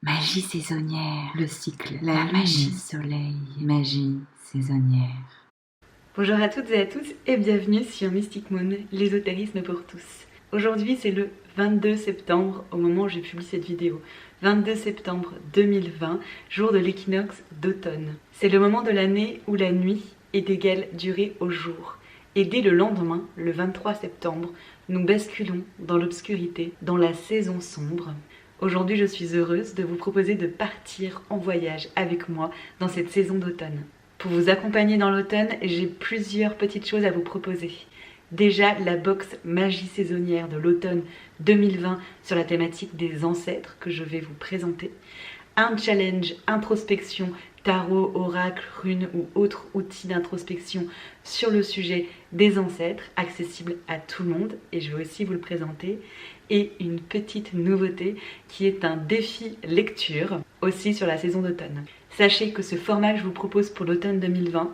Magie saisonnière, le cycle, la magie soleil, magie saisonnière. Bonjour à toutes et à tous et bienvenue sur Mystic Moon, l'ésotérisme pour tous. Aujourd'hui c'est le 22 septembre au moment où je publie cette vidéo. 22 septembre 2020, jour de l'équinoxe d'automne. C'est le moment de l'année où la nuit est d'égale durée au jour. Et dès le lendemain, le 23 septembre, nous basculons dans l'obscurité, dans la saison sombre. Aujourd'hui, je suis heureuse de vous proposer de partir en voyage avec moi dans cette saison d'automne. Pour vous accompagner dans l'automne, j'ai plusieurs petites choses à vous proposer. Déjà, la box magie saisonnière de l'automne 2020 sur la thématique des ancêtres que je vais vous présenter. Un challenge introspection, tarot, oracle, runes ou autres outils d'introspection sur le sujet des ancêtres, accessible à tout le monde, et je vais aussi vous le présenter. Et une petite nouveauté qui est un défi lecture, aussi sur la saison d'automne. Sachez que ce format que je vous propose pour l'automne 2020,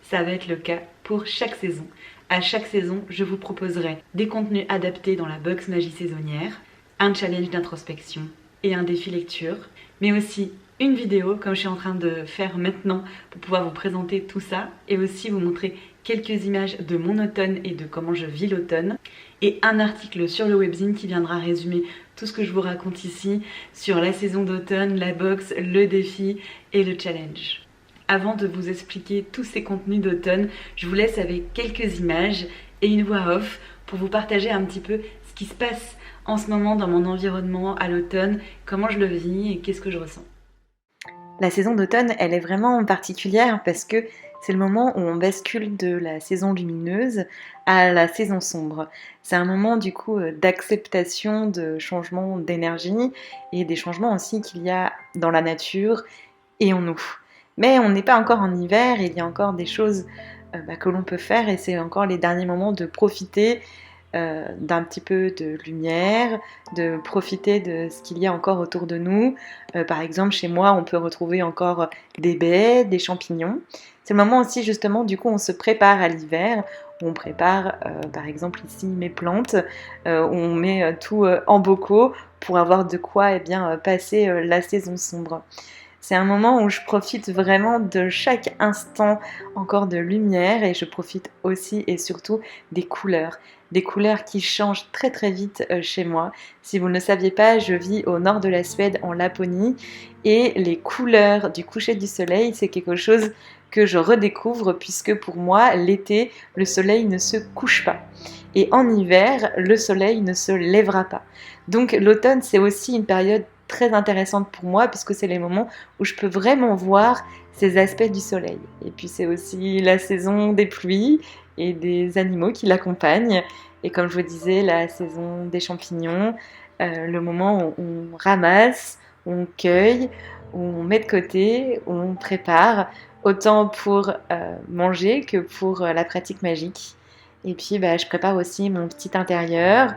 ça va être le cas pour chaque saison. À chaque saison, je vous proposerai des contenus adaptés dans la box magie saisonnière, un challenge d'introspection et un défi lecture, mais aussi une vidéo comme je suis en train de faire maintenant pour pouvoir vous présenter tout ça et aussi vous montrer quelques images de mon automne et de comment je vis l'automne et un article sur le webzine qui viendra résumer tout ce que je vous raconte ici sur la saison d'automne, la box, le défi et le challenge. Avant de vous expliquer tous ces contenus d'automne, je vous laisse avec quelques images et une voix off pour vous partager un petit peu ce qui se passe en ce moment dans mon environnement à l'automne, comment je le vis et qu'est-ce que je ressens. La saison d'automne, elle est vraiment particulière parce que c'est le moment où on bascule de la saison lumineuse à la saison sombre. C'est un moment du coup d'acceptation de changements d'énergie et des changements aussi qu'il y a dans la nature et en nous. Mais on n'est pas encore en hiver, il y a encore des choses que l'on peut faire et c'est encore les derniers moments de profiter d'un petit peu de lumière, de profiter de ce qu'il y a encore autour de nous. Par exemple, chez moi, on peut retrouver encore des baies, des champignons. C'est le moment aussi, justement, du coup, on se prépare à l'hiver. On prépare, par exemple, ici, mes plantes. On met tout en bocaux pour avoir de quoi passer la saison sombre. C'est un moment où je profite vraiment de chaque instant encore de lumière et je profite aussi et surtout des couleurs qui changent très très vite chez moi. Si vous ne le saviez pas, je vis au nord de la Suède, en Laponie, et les couleurs du coucher du soleil, c'est quelque chose que je redécouvre puisque pour moi, l'été, le soleil ne se couche pas. Et en hiver, le soleil ne se lèvera pas. Donc l'automne, c'est aussi une période très intéressante pour moi puisque c'est les moments où je peux vraiment voir ces aspects du soleil. Et puis c'est aussi la saison des pluies et des animaux qui l'accompagnent. Et comme je vous disais, la saison des champignons, le moment où on ramasse, où on cueille, où on met de côté, où on prépare, autant pour manger que pour la pratique magique. Et puis je prépare aussi mon petit intérieur.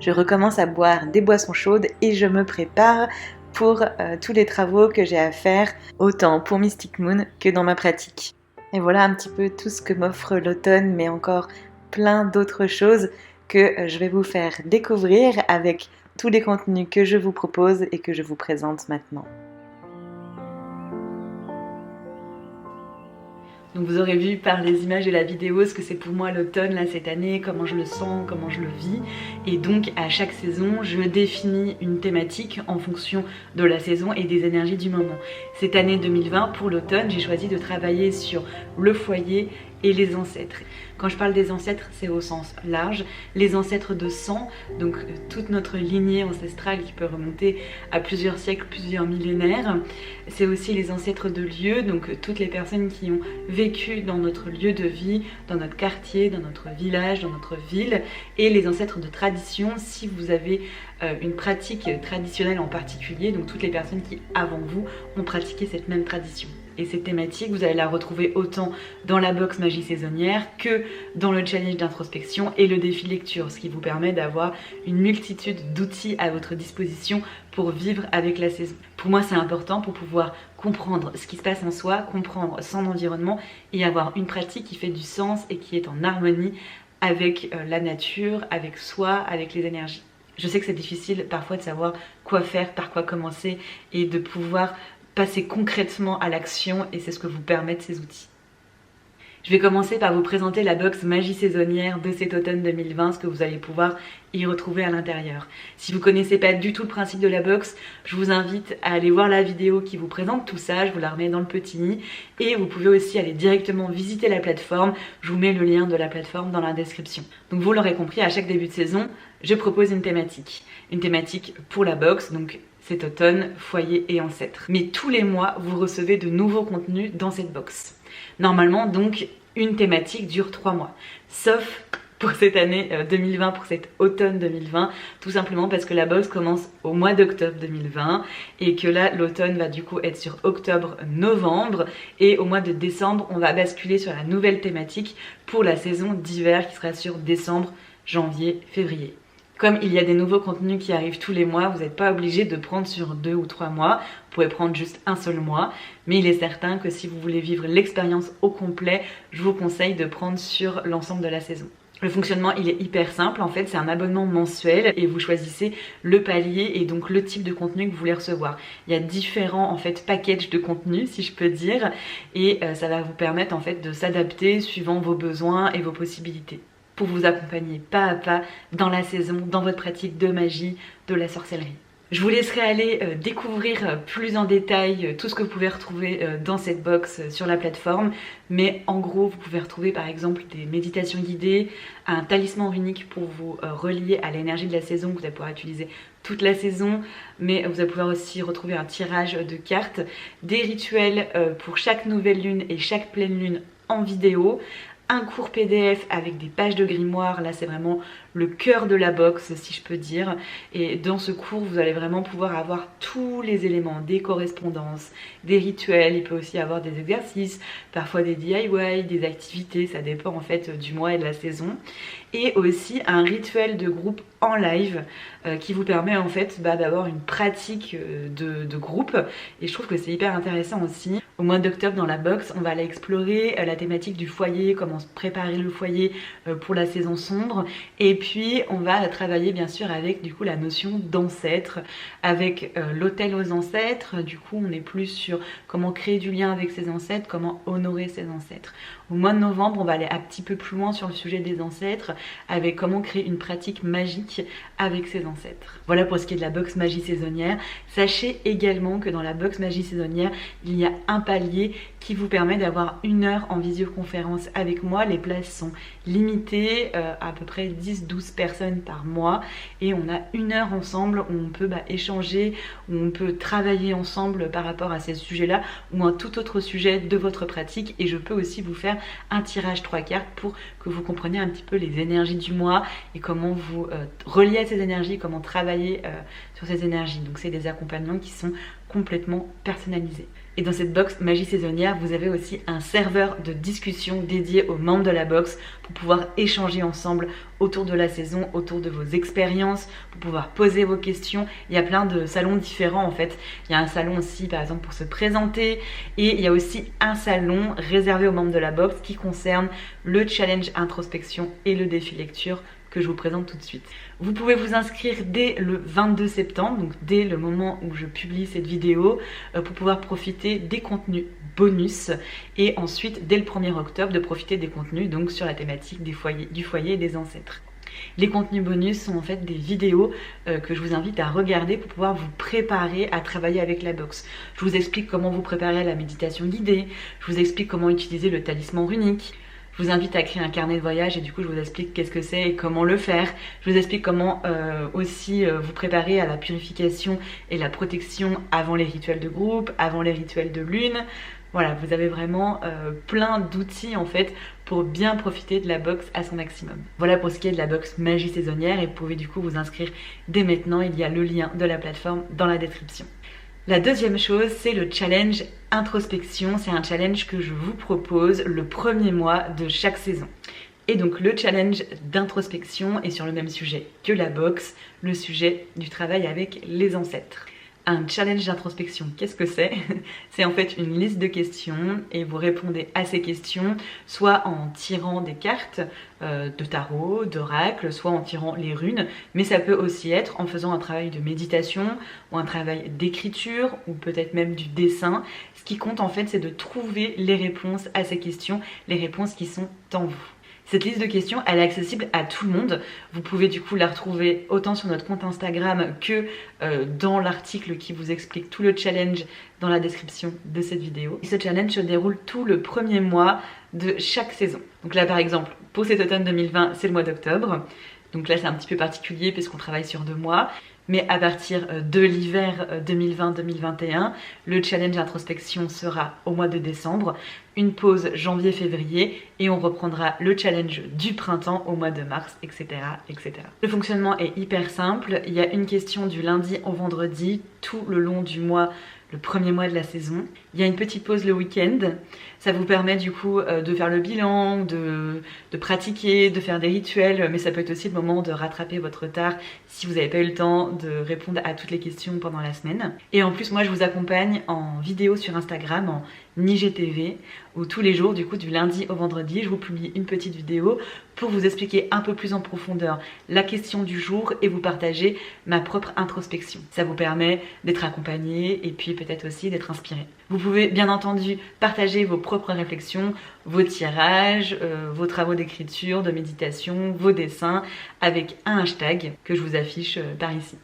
Je recommence à boire des boissons chaudes et je me prépare pour tous les travaux que j'ai à faire, autant pour Mystic Moon que dans ma pratique. Et voilà un petit peu tout ce que m'offre l'automne, mais encore plein d'autres choses que je vais vous faire découvrir avec tous les contenus que je vous propose et que je vous présente maintenant. Donc vous aurez vu par les images et la vidéo ce que c'est pour moi l'automne là cette année, comment je le sens, comment je le vis. Et donc à chaque saison, je définis une thématique en fonction de la saison et des énergies du moment. Cette année 2020, pour l'automne, j'ai choisi de travailler sur le foyer et les ancêtres. Quand je parle des ancêtres, c'est au sens large. Les ancêtres de sang, donc toute notre lignée ancestrale qui peut remonter à plusieurs siècles, plusieurs millénaires. C'est aussi les ancêtres de lieux, donc toutes les personnes qui ont vécu dans notre lieu de vie, dans notre quartier, dans notre village, dans notre ville. Et les ancêtres de tradition, si vous avez une pratique traditionnelle en particulier, donc toutes les personnes qui, avant vous, ont pratiqué cette même tradition. Et cette thématique, vous allez la retrouver autant dans la box magie saisonnière que dans le challenge d'introspection et le défi lecture, ce qui vous permet d'avoir une multitude d'outils à votre disposition pour vivre avec la saison. Pour moi, c'est important pour pouvoir comprendre ce qui se passe en soi, comprendre son environnement et avoir une pratique qui fait du sens et qui est en harmonie avec la nature, avec soi, avec les énergies. Je sais que c'est difficile parfois de savoir quoi faire, par quoi commencer et de pouvoir passer concrètement à l'action, et c'est ce que vous permettent ces outils. Je vais commencer par vous présenter la box Magie saisonnière de cet automne 2020, ce que vous allez pouvoir y retrouver à l'intérieur. Si vous ne connaissez pas du tout le principe de la box, je vous invite à aller voir la vidéo qui vous présente tout ça, je vous la remets dans le petit nid, et vous pouvez aussi aller directement visiter la plateforme, je vous mets le lien de la plateforme dans la description. Donc vous l'aurez compris, à chaque début de saison, je propose une thématique pour la box, donc cet automne, foyer et ancêtres. Mais tous les mois, vous recevez de nouveaux contenus dans cette box. Normalement, donc, une thématique dure 3 mois. Sauf pour cette année 2020, pour cet automne 2020, tout simplement parce que la box commence au mois d'octobre 2020 et que là, l'automne va du coup être sur octobre-novembre, et au mois de décembre, on va basculer sur la nouvelle thématique pour la saison d'hiver qui sera sur décembre, janvier, février. Comme il y a des nouveaux contenus qui arrivent tous les mois, vous n'êtes pas obligé de prendre sur 2 ou 3 mois, vous pouvez prendre juste un seul mois, mais il est certain que si vous voulez vivre l'expérience au complet, je vous conseille de prendre sur l'ensemble de la saison. Le fonctionnement, il est hyper simple, en fait c'est un abonnement mensuel et vous choisissez le palier et donc le type de contenu que vous voulez recevoir. Il y a différents en fait packages de contenu, si je peux dire, et ça va vous permettre en fait de s'adapter suivant vos besoins et vos possibilités, pour vous accompagner pas à pas dans la saison, dans votre pratique de magie, de la sorcellerie. Je vous laisserai aller découvrir plus en détail tout ce que vous pouvez retrouver dans cette box sur la plateforme, mais en gros vous pouvez retrouver par exemple des méditations guidées, un talisman runique pour vous relier à l'énergie de la saison que vous allez pouvoir utiliser toute la saison, mais vous allez pouvoir aussi retrouver un tirage de cartes, des rituels pour chaque nouvelle lune et chaque pleine lune en vidéo, un cours PDF avec des pages de grimoire. Là c'est vraiment le cœur de la box, si je peux dire, et dans ce cours vous allez vraiment pouvoir avoir tous les éléments, des correspondances, des rituels, il peut aussi y avoir des exercices, parfois des DIY, des activités, ça dépend en fait du mois et de la saison, et aussi un rituel de groupe en live qui vous permet en fait d'avoir une pratique de groupe, et je trouve que c'est hyper intéressant aussi. Au mois d'octobre dans la box, on va aller explorer la thématique du foyer, comment se préparer le foyer pour la saison sombre, et puis on va travailler bien sûr avec du coup la notion d'ancêtre, avec l'hôtel aux ancêtres. Du coup on est plus sur comment créer du lien avec ses ancêtres, comment honorer ses ancêtres. Au mois de novembre on va aller un petit peu plus loin sur le sujet des ancêtres, avec comment créer une pratique magique avec ses ancêtres. Voilà pour ce qui est de la box magie saisonnière. Sachez également que dans la box magie saisonnière il y a un palier qui vous permet d'avoir 1 heure en visioconférence avec moi. Les places sont limitées, à peu près 10-12 personnes par mois, et on a 1 heure ensemble où on peut échanger, où on peut travailler ensemble par rapport à ces sujets-là ou un tout autre sujet de votre pratique, et je peux aussi vous faire un tirage 3 cartes pour que vous compreniez un petit peu les énergies du mois et comment vous relier à ces énergies, comment travailler sur ces énergies. Donc c'est des accompagnements qui sont complètement personnalisés. Et dans cette box magie saisonnière, vous avez aussi un serveur de discussion dédié aux membres de la box pour pouvoir échanger ensemble autour de la saison, autour de vos expériences, pour pouvoir poser vos questions. Il y a plein de salons différents en fait. Il y a un salon aussi par exemple pour se présenter, et il y a aussi un salon réservé aux membres de la box qui concerne le challenge introspection et le défi lecture que je vous présente tout de suite. Vous pouvez vous inscrire dès le 22 septembre, donc dès le moment où je publie cette vidéo, pour pouvoir profiter des contenus bonus, et ensuite dès le 1er octobre de profiter des contenus donc sur la thématique du foyer et des ancêtres. Les contenus bonus sont en fait des vidéos que je vous invite à regarder pour pouvoir vous préparer à travailler avec la box. Je vous explique comment vous préparer à la méditation guidée, je vous explique comment utiliser le talisman runique. Je vous invite à créer un carnet de voyage, et du coup je vous explique qu'est-ce que c'est et comment le faire. Je vous explique comment aussi vous préparer à la purification et la protection avant les rituels de groupe, avant les rituels de lune. Voilà, vous avez vraiment plein d'outils en fait pour bien profiter de la box à son maximum. Voilà pour ce qui est de la box magie saisonnière, et vous pouvez du coup vous inscrire dès maintenant. Il y a le lien de la plateforme dans la description. La deuxième chose, c'est le challenge introspection. C'est un challenge que je vous propose le 1er mois de chaque saison. Et donc le challenge d'introspection est sur le même sujet que la box, le sujet du travail avec les ancêtres. Un challenge d'introspection, qu'est-ce que c'est? C'est en fait une liste de questions et vous répondez à ces questions soit en tirant des cartes de tarot, d'oracle, soit en tirant les runes, mais ça peut aussi être en faisant un travail de méditation ou un travail d'écriture ou peut-être même du dessin. Ce qui compte en fait, c'est de trouver les réponses à ces questions, les réponses qui sont en vous. Cette liste de questions, elle est accessible à tout le monde. Vous pouvez du coup la retrouver autant sur notre compte Instagram que dans l'article qui vous explique tout le challenge dans la description de cette vidéo. Et ce challenge se déroule tout le premier mois de chaque saison. Donc là par exemple, pour cet automne 2020, c'est le mois d'octobre. Donc là c'est un petit peu particulier puisqu'on travaille sur 2 mois. Mais à partir de l'hiver 2020-2021, le challenge introspection sera au mois de décembre, une pause janvier-février et on reprendra le challenge du printemps au mois de mars, etc., etc. Le fonctionnement est hyper simple, il y a une question du lundi au vendredi tout le long du mois, le premier mois de la saison. Il y a une petite pause le week-end, ça vous permet du coup de faire le bilan, de pratiquer, de faire des rituels, mais ça peut être aussi le moment de rattraper votre retard si vous n'avez pas eu le temps de répondre à toutes les questions pendant la semaine. Et en plus moi je vous accompagne en vidéo sur Instagram, en IGTV, où tous les jours du coup du lundi au vendredi je vous publie une petite vidéo pour vous expliquer un peu plus en profondeur la question du jour et vous partager ma propre introspection. Ça vous permet d'être accompagné et puis peut-être aussi d'être inspiré. Vous pouvez bien entendu partager vos propres réflexions, vos tirages, vos travaux d'écriture, de méditation, vos dessins avec un hashtag que je vous affiche par ici.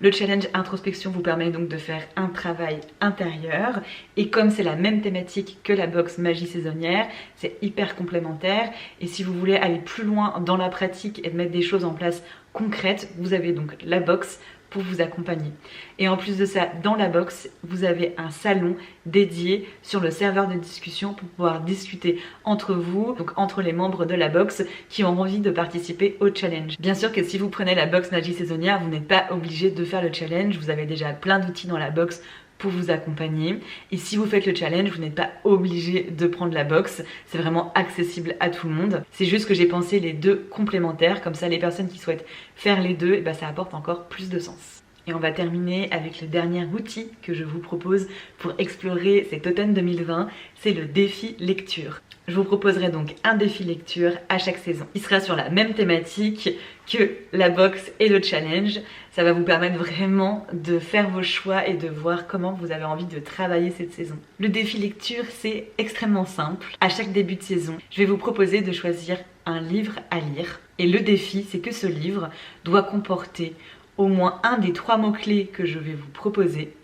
Le challenge introspection vous permet donc de faire un travail intérieur et comme c'est la même thématique que la box magie saisonnière, c'est hyper complémentaire et si vous voulez aller plus loin dans la pratique et de mettre des choses en place concrètes, vous avez donc la box pour vous accompagner. Et en plus de ça, dans la box, vous avez un salon dédié sur le serveur de discussion pour pouvoir discuter entre vous, donc entre les membres de la box qui ont envie de participer au challenge. Bien sûr que si vous prenez la box magie saisonnière, vous n'êtes pas obligé de faire le challenge, vous avez déjà plein d'outils dans la box pour vous accompagner. Et si vous faites le challenge, vous n'êtes pas obligé de prendre la box. C'est vraiment accessible à tout le monde. C'est juste que j'ai pensé les deux complémentaires. Comme ça, les personnes qui souhaitent faire les deux, et ben, ça apporte encore plus de sens. Et on va terminer avec le dernier outil que je vous propose pour explorer cet automne 2020. C'est le défi lecture. Je vous proposerai donc un défi lecture à chaque saison. Il sera sur la même thématique que la box et le challenge. Ça va vous permettre vraiment de faire vos choix et de voir comment vous avez envie de travailler cette saison. Le défi lecture, c'est extrêmement simple. À chaque début de saison, je vais vous proposer de choisir un livre à lire. Et le défi, c'est que ce livre doit comporter au moins un des 3 mots-clés que je vais vous proposer,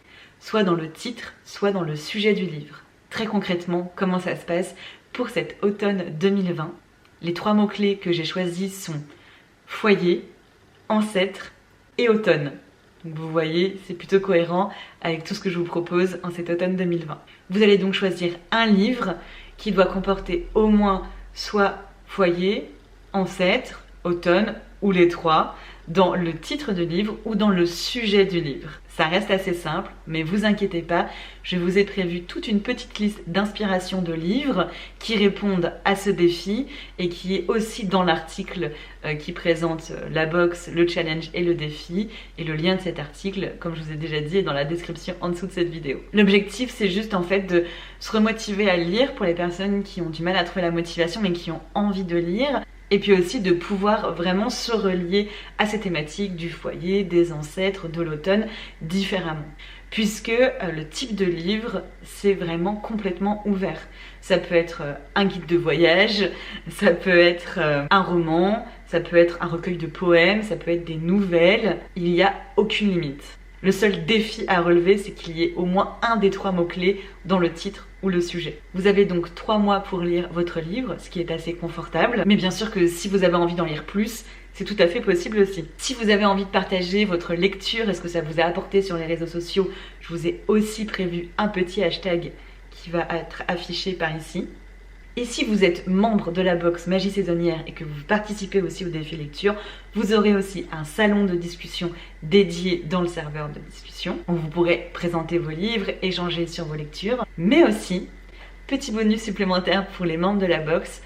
soit dans le titre, soit dans le sujet du livre. Très concrètement, comment ça se passe pour cet automne 2020? Les 3 mots-clés que j'ai choisis sont foyer, ancêtre et automne. Donc vous voyez, c'est plutôt cohérent avec tout ce que je vous propose en cet automne 2020. Vous allez donc choisir un livre qui doit comporter au moins soit foyer, ancêtre, automne ou les 3 dans le titre du livre ou dans le sujet du livre. Ça reste assez simple, mais vous inquiétez pas, je vous ai prévu toute une petite liste d'inspiration de livres qui répondent à ce défi et qui est aussi dans l'article qui présente la box, le challenge et le défi. Et le lien de cet article, comme je vous ai déjà dit, est dans la description en dessous de cette vidéo. L'objectif, c'est juste en fait de se remotiver à lire pour les personnes qui ont du mal à trouver la motivation mais qui ont envie de lire. Et puis aussi de pouvoir vraiment se relier à ces thématiques du foyer, des ancêtres, de l'automne différemment. Puisque le type de livre, c'est vraiment complètement ouvert. Ça peut être un guide de voyage, ça peut être un roman, ça peut être un recueil de poèmes, ça peut être des nouvelles. Il n'y a aucune limite. Le seul défi à relever, c'est qu'il y ait au moins un des 3 mots-clés dans le titre ou le sujet. Vous avez donc 3 mois pour lire votre livre, ce qui est assez confortable. Mais bien sûr que si vous avez envie d'en lire plus, c'est tout à fait possible aussi. Si vous avez envie de partager votre lecture et ce que ça vous a apporté sur les réseaux sociaux, je vous ai aussi prévu un petit hashtag qui va être affiché par ici. Et si vous êtes membre de la box Magie Saisonnière et que vous participez aussi au défi lecture, vous aurez aussi un salon de discussion dédié dans le serveur de discussion où vous pourrez présenter vos livres, échanger sur vos lectures. Mais aussi, petit bonus supplémentaire pour les membres de la box,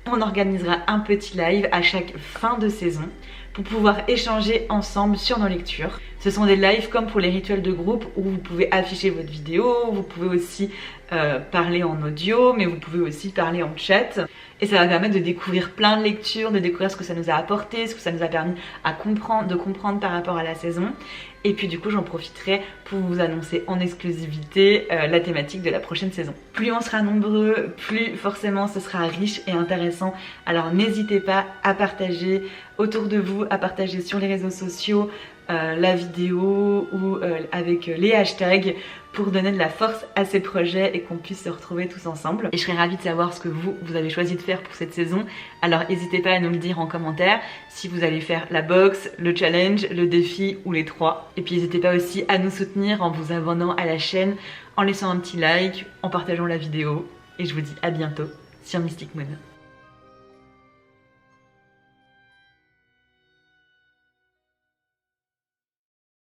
on organisera un petit live à chaque fin de saison pour pouvoir échanger ensemble sur nos lectures, Ce sont des lives comme pour les rituels de groupe où vous pouvez afficher votre vidéo, vous pouvez aussi parler en audio, mais vous pouvez aussi parler en chat. Et ça va permettre de découvrir plein de lectures, de découvrir ce que ça nous a apporté, ce que ça nous a permis de comprendre par rapport à la saison. Et puis du coup j'en profiterai pour vous annoncer en exclusivité la thématique de la prochaine saison. Plus on sera nombreux, plus forcément ce sera riche et intéressant. Alors n'hésitez pas à partager autour de vous, à partager sur les réseaux sociaux la vidéo ou avec les hashtags pour donner de la force à ces projets et qu'on puisse se retrouver tous ensemble. Et je serais ravie de savoir ce que vous avez choisi de faire pour cette saison. Alors n'hésitez pas à nous le dire en commentaire si vous allez faire la box, le challenge, le défi ou les trois. Et puis n'hésitez pas aussi à nous soutenir en vous abonnant à la chaîne, en laissant un petit like, en partageant la vidéo. Et je vous dis à bientôt sur Mystic Moon.